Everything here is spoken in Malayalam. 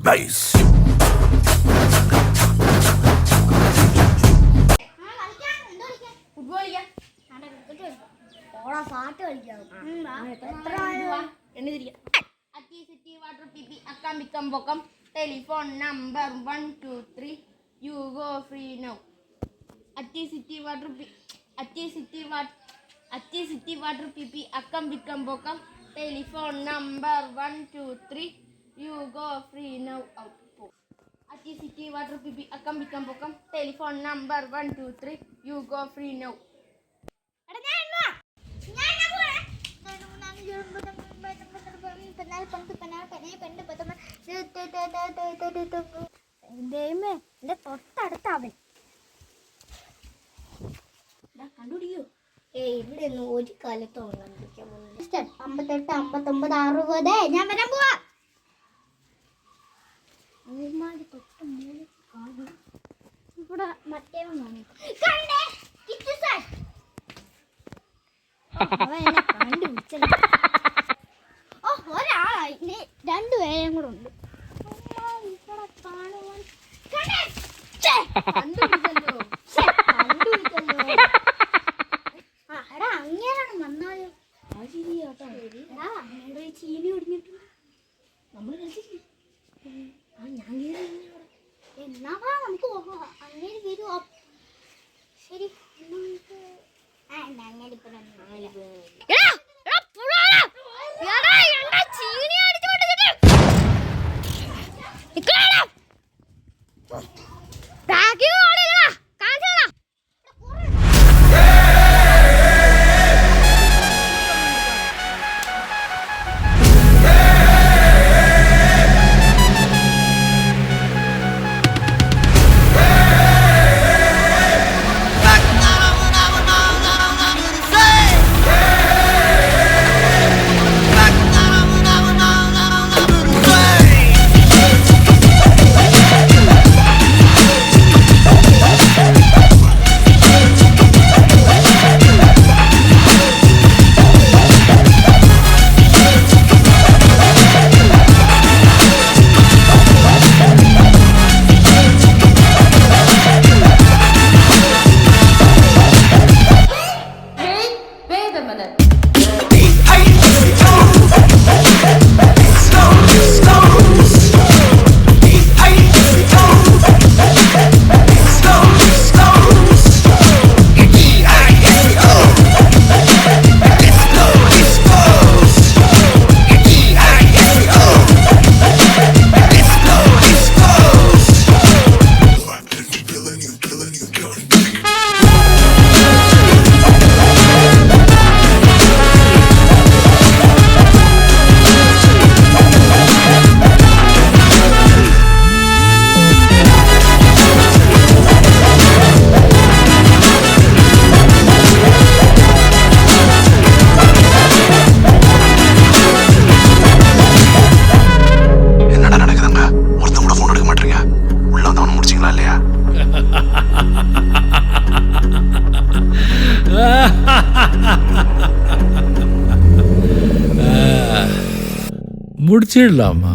bass. Telephone number 123. You go free now. City water PP. Akam bikam bokam. Telephone number 123. You go free now. Out. City water PP. Akam bikam bokam. Telephone number 123. You go free now. ദൈവമേ, എന്റെ തൊട്ടടുത്താവൻ കണ്ടുപിടിക്കോ? ഇവിടെ ഒന്നും ഒരു കാലത്തോളം കണ്ടുപിടിക്കാൻ പോകുന്നു. 58, 59, 60. ഞാൻ വരാൻ പോവാ. തൊട്ട് മൂന്ന് കാണും. ഇവിടെ മറ്റേ കണ്ടുപിടിച്ചത്. ഒരാളായി, രണ്ടുപേരും കൂടെ ഉണ്ട്. അങ്ങനെയാണ് വന്നാലും അങ്ങയുടെ ചീനി ഒടിഞ്ഞിട്ട് നമ്മൾ കളിച്ചില്ലേ? ഞാൻ എന്നാ നമുക്ക് അങ്ങനെ വരുമോ? ശരി, അങ്ങനെ ഇപ്പൊ முடிச்சிடலாமா?